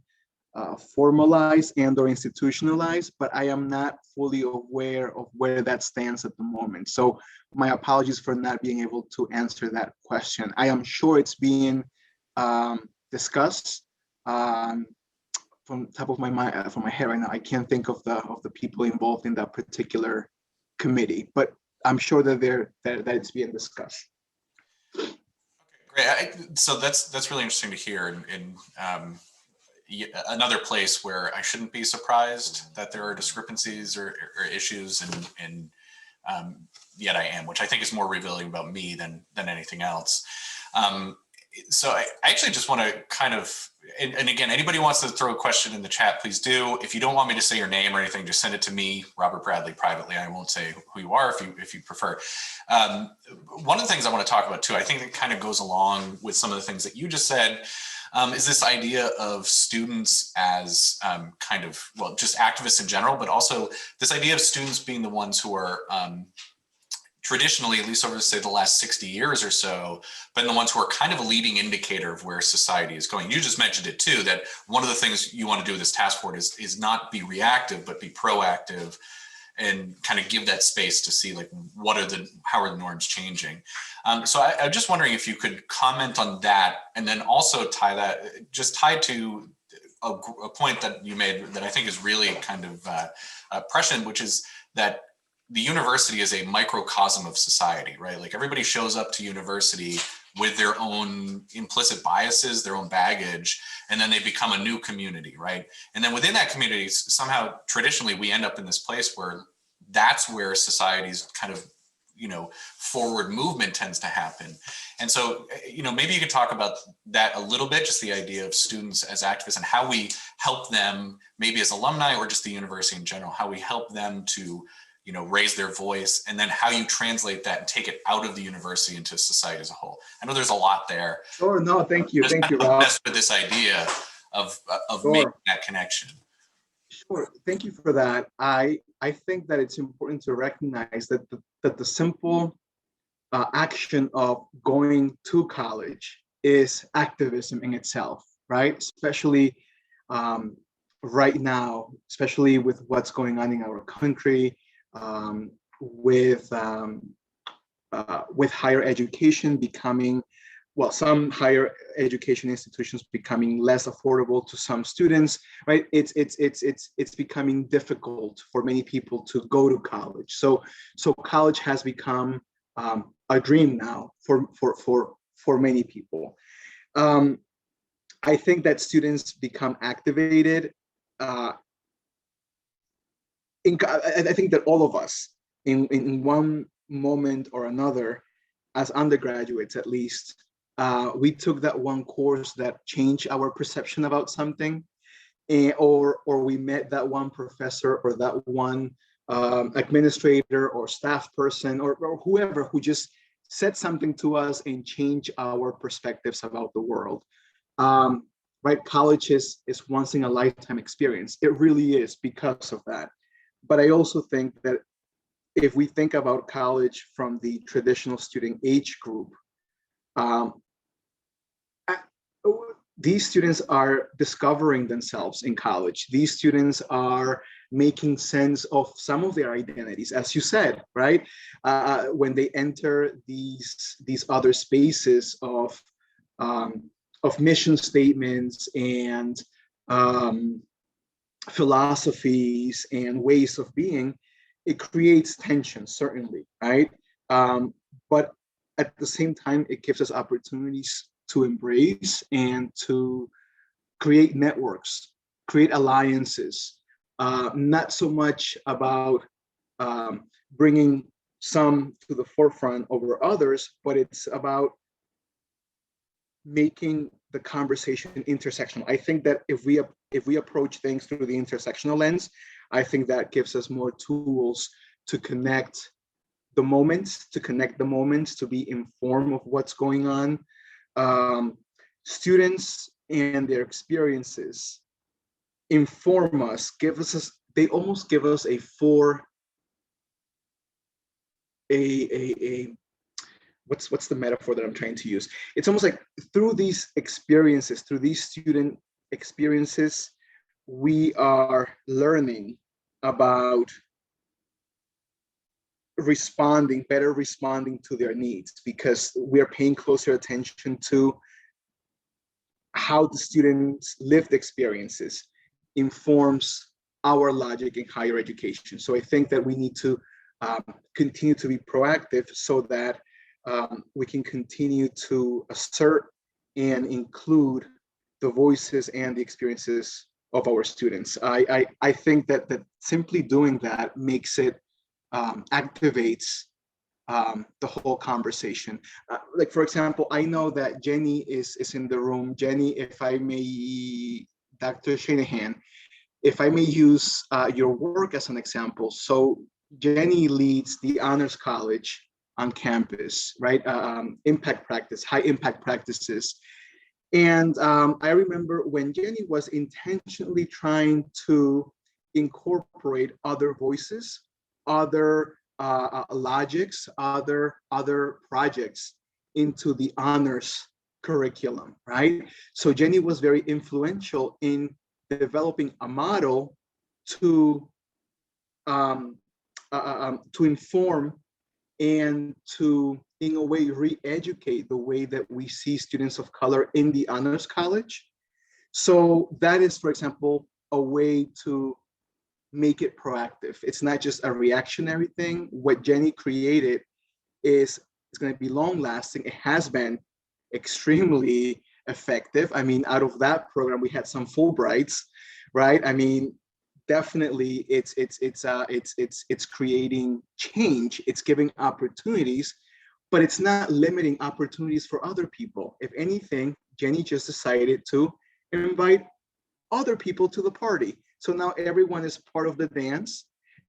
formalized and or institutionalized, but I am not fully aware of where that stands at the moment. So my apologies for not being able to answer that question. I am sure it's being discussed. From top of my mind, from my head right now, I can't think of the people involved in that particular committee, but I'm sure that that it's being discussed. Okay, great. So that's really interesting to hear. And another place where I shouldn't be surprised that there are discrepancies or issues, and yet I am, which I think is more revealing about me than anything else. So I actually just want to kind of, and again, anybody wants to throw a question in the chat, please do. If you don't want me to say your name or anything, just send it to me, Robert Bradley, privately. I won't say who you are if you prefer. One of the things I want to talk about too, I think that kind of goes along with some of the things that you just said, is this idea of students as kind of, well, just activists in general, but also this idea of students being the ones who are traditionally, at least over, say, the last 60 years or so, been the ones who are kind of a leading indicator of where society is going. You just mentioned it too, that one of the things you want to do with this task force is not be reactive, but be proactive and kind of give that space to see, like, how are the norms changing? So I'm just wondering if you could comment on that, and then also tie that, just tied to a point that you made that I think is really kind of prescient, which is that the university is a microcosm of society, right? Like, everybody shows up to university with their own implicit biases, their own baggage, and then they become a new community, right? And then within that community, somehow traditionally we end up in this place where that's where society's kind of, forward movement tends to happen. And so, maybe you could talk about that a little bit, just the idea of students as activists and how we help them, maybe as alumni or just the university in general, how we help them to raise their voice, and then how you translate that and take it out of the university into society as a whole. I know there's a lot there. Sure, no, thank you, I'm Rob. obsessed with this idea of Sure. making that connection. Sure, thank you for that. I think that it's important to recognize that the simple action of going to college is activism in itself, right? Especially right now, especially with what's going on in our country, with higher education becoming, well, some higher education institutions becoming less affordable to some students, right? It's becoming difficult for many people to go to college. So college has become a dream now for many people. I think that students become activated. I think that all of us, in one moment or another, as undergraduates at least, we took that one course that changed our perception about something, or we met that one professor or that one administrator or staff person or whoever who just said something to us and changed our perspectives about the world. Right? College is once in a lifetime experience. It really is because of that. But I also think that if we think about college from the traditional student age group, these students are discovering themselves in college. These students are making sense of some of their identities, as you said, right? When they enter these other spaces of mission statements and philosophies and ways of being, it creates tension, certainly, right? But at the same time, it gives us opportunities to embrace and to create networks, create alliances, not so much about bringing some to the forefront over others, but it's about making the conversation intersectional. I think that if we approach things through the intersectional lens, I think that gives us more tools to connect the moments, to be informed of what's going on. Students and their experiences inform us, they almost give us what's the metaphor that I'm trying to use? It's almost like through these student experiences, we are learning about better responding to their needs, because we're paying closer attention to how the students' lived experiences informs our logic in higher education. So I think that we need to continue to be proactive so that we can continue to assert and include the voices and the experiences of our students. I think that simply doing that makes it activates the whole conversation. Like, for example, I know that Jenny is in the room. Jenny, if I may, Dr. Shanahan, if I may use your work as an example. So Jenny leads the Honors College on campus, right? High impact practices. And I remember when Jenny was intentionally trying to incorporate other voices, other logics, other projects into the honors curriculum, right? So Jenny was very influential in developing a model to inform and to, in a way, re-educate the way that we see students of color in the honors college. So that is, for example, a way to make it proactive. It's not just a reactionary thing. What Jenny created is going to be long lasting. It has been extremely effective. I mean, out of that program, we had some Fulbrights, right? I mean, definitely it's creating change. It's giving opportunities, but it's not limiting opportunities for other people. If anything, Jenny just decided to invite other people to the party. So now everyone is part of the dance,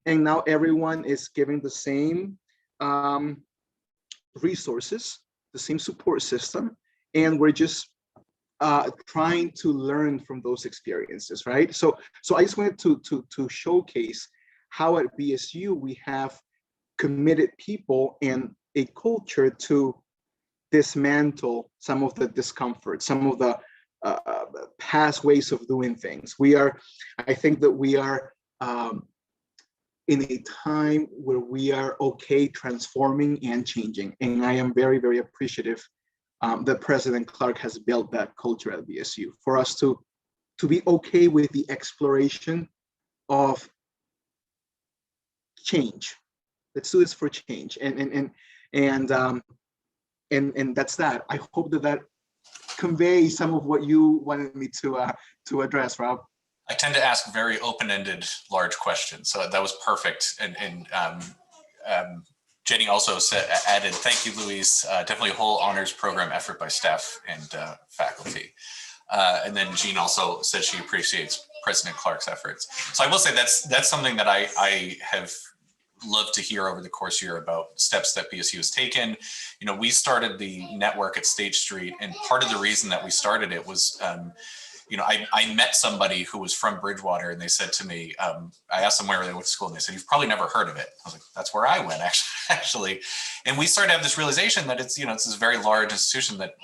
and now everyone is giving the same resources, the same support system, and we're just trying to learn from those experiences, right? So I just wanted to showcase how at BSU we have committed people and a culture to dismantle some of the discomfort, some of the past ways of doing things. I think that we are in a time where we are okay transforming and changing. And I am very, very appreciative that President Clark has built that culture at BSU for us to be okay with the exploration of change. Let's do this for change, and that's that. I hope that conveys some of what you wanted me to address, Rob. I tend to ask very open-ended, large questions, so that was perfect. And Jenny also added, "Thank you, Luis. Definitely a whole honors program effort by staff and faculty." And then Jean also said she appreciates President Clark's efforts. So I will say that's something that I have loved to hear over the course year about steps that BSU has taken. We started the network at State Street, and part of the reason that we started it was, I met somebody who was from Bridgewater, and they said to me, I asked them where they went to school, and they said, "You've probably never heard of it." I was like, "That's where I went, actually." And we started to have this realization that it's this very large institution that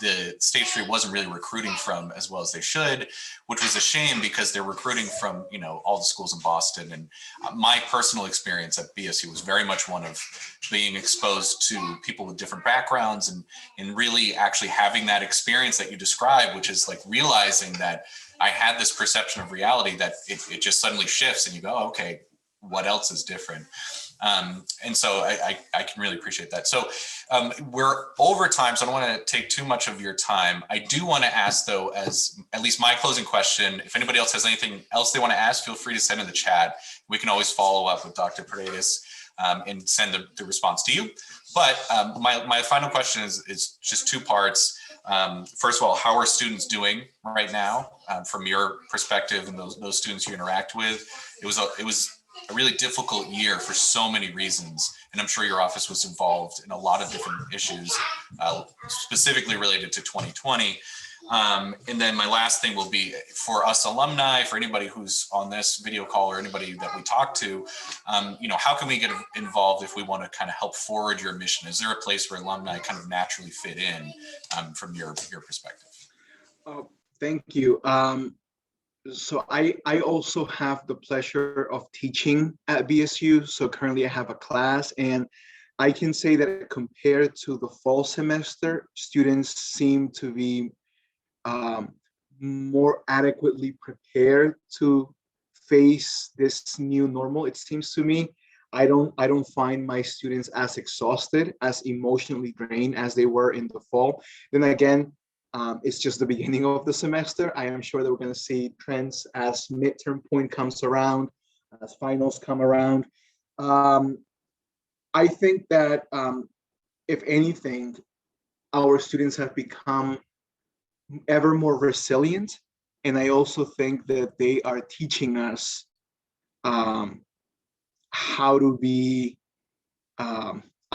the State Street wasn't really recruiting from as well as they should, which was a shame because they're recruiting from, all the schools in Boston. And my personal experience at BSU was very much one of being exposed to people with different backgrounds and really actually having that experience that you described, which is like realizing that I had this perception of reality that it just suddenly shifts and you go, okay, what else is different? And so I can really appreciate that. So we're over time, so I don't want to take too much of your time. I do want to ask, though, as at least my closing question, if anybody else has anything else they want to ask, feel free to send in the chat. We can always follow up with Dr. Paredes and send the response to you. But my final question is just two parts. First of all, how are students doing right now from your perspective and those students you interact with? It was a really difficult year for so many reasons, and I'm sure your office was involved in a lot of different issues, specifically related to 2020. And then my last thing will be for us alumni, for anybody who's on this video call or anybody that we talk to, how can we get involved if we want to kind of help forward your mission? Is there a place where alumni kind of naturally fit in from your perspective? Thank you. So I also have the pleasure of teaching at BSU. So currently I have a class, and I can say that compared to the fall semester, students seem to be more adequately prepared to face this new normal. It seems to me, I don't find my students as exhausted, as emotionally drained as they were in the fall. Then again, it's just the beginning of the semester. I am sure that we're going to see trends as midterm point comes around, as finals come around. I think that if anything, our students have become ever more resilient. And I also think that they are teaching us how to be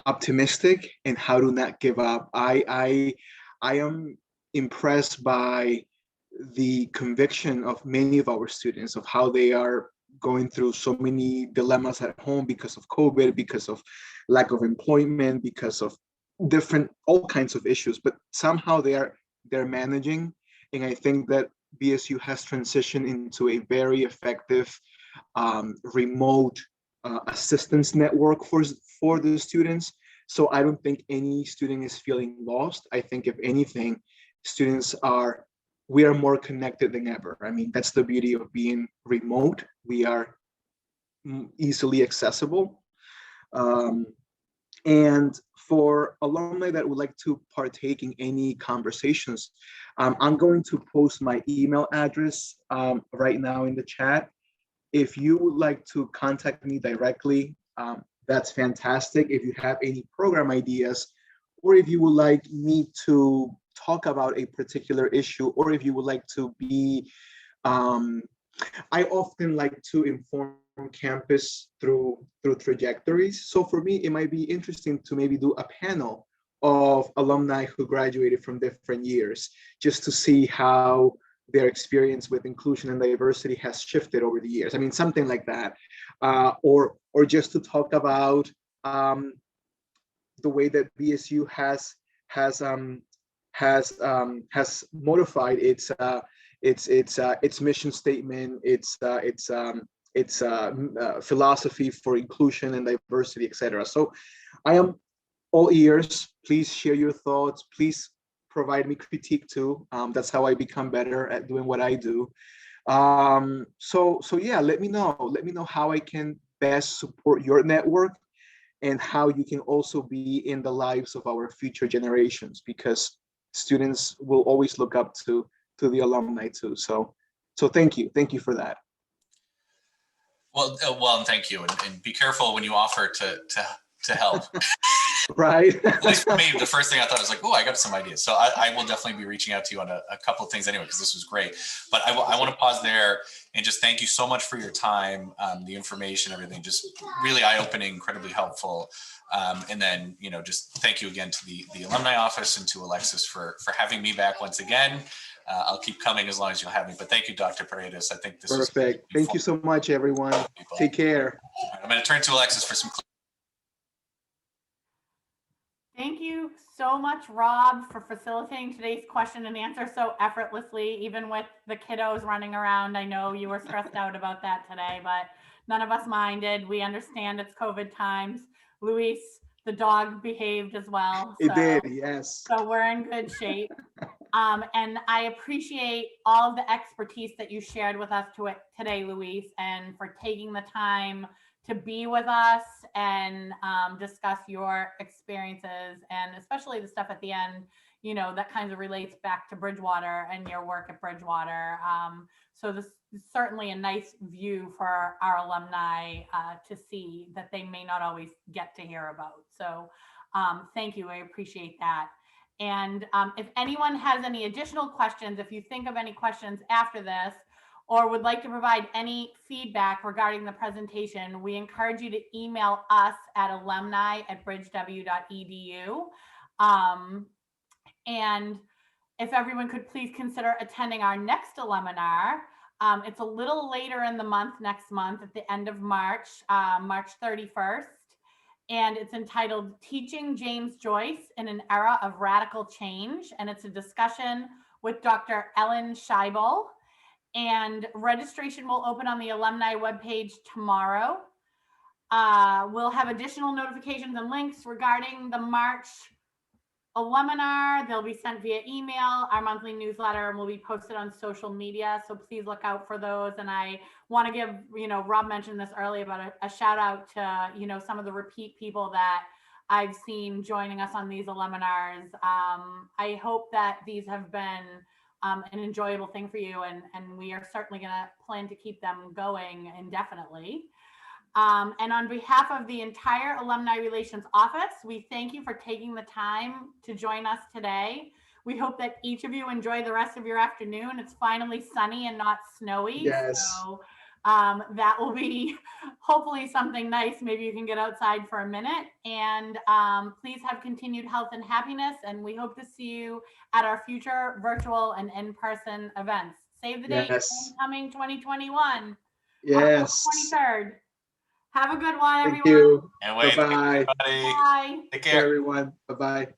optimistic and how to not give up. I am impressed by the conviction of many of our students of how they are going through so many dilemmas at home because of COVID, because of lack of employment, because of all kinds of issues, but somehow they're managing. And I think that BSU has transitioned into a very effective remote assistance network for the students. So I don't think any student is feeling lost. I think if anything, we are more connected than ever. I mean, that's the beauty of being remote. We are easily accessible. And for alumni that would like to partake in any conversations, I'm going to post my email address right now in the chat. If you would like to contact me directly, that's fantastic. If you have any program ideas, or if you would like me to talk about a particular issue, or if you would like to be, I often like to inform campus through trajectories. So for me, it might be interesting to maybe do a panel of alumni who graduated from different years, just to see how their experience with inclusion and diversity has shifted over the years. I mean, something like that, or just to talk about the way that BSU has modified its mission statement, its philosophy for inclusion and diversity, etc. So I am all ears. Please share your thoughts. Please provide me critique too. That's how I become better at doing what I do. So yeah, let me know. Let me know how I can best support your network and how you can also be in the lives of our future generations, because students will always look up to the alumni too. So thank you for that. Well, and thank you, and be careful when you offer to help. Right. At least for me, the first thing I thought was like, oh, I got some ideas. So I will definitely be reaching out to you on a couple of things anyway, because this was great. But I want to pause there and just thank you so much for your time, the information, everything, just really eye-opening, incredibly helpful. And then, just thank you again to the alumni office and to Alexis for having me back once again. I'll keep coming as long as you'll have me. But thank you, Dr. Paredes. I think this is perfect. Thank you so much, everyone. Take care. I'm going to turn to Alexis for some. Thank you so much, Rob, for facilitating today's question and answer so effortlessly, even with the kiddos running around. I know you were stressed out about that today, but none of us minded. We understand it's COVID times. Luis, the dog, behaved as well. It did, yes. So we're in good shape. And I appreciate all of the expertise that you shared with us today, Luis, and for taking the time to be with us and discuss your experiences, and especially the stuff at the end, that kind of relates back to Bridgewater and your work at Bridgewater. So this is certainly a nice view for our alumni to see that they may not always get to hear about. So thank you, I appreciate that. And if anyone has any additional questions, if you think of any questions after this, or would like to provide any feedback regarding the presentation, we encourage you to email us at alumni@bridgew.edu. And if everyone could please consider attending our next Aluminar. It's a little later in the month, next month, at the end of March, March 31st. And it's entitled Teaching James Joyce in an Era of Radical Change. And it's a discussion with Dr. Ellen Scheibel. And registration will open on the alumni webpage tomorrow. We'll have additional notifications and links regarding the March Aluminar. They'll be sent via email. Our monthly newsletter will be posted on social media. So please look out for those. And I want to give, Rob mentioned this earlier, about a shout out to, some of the repeat people that I've seen joining us on these Aluminars. I hope that these have been an enjoyable thing for you, and we are certainly going to plan to keep them going indefinitely. And on behalf of the entire Alumni Relations Office, we thank you for taking the time to join us today. We hope that each of you enjoy the rest of your afternoon. It's finally sunny and not snowy. Yes. So that will be hopefully something nice. Maybe you can get outside for a minute, and please have continued health and happiness. And we hope to see you at our future virtual and in-person events. Save the date, coming 2021. Yes. October 23rd. Have a good one, everyone. Thank you. And wait, bye-bye. Bye. Take care, everyone. Bye-bye.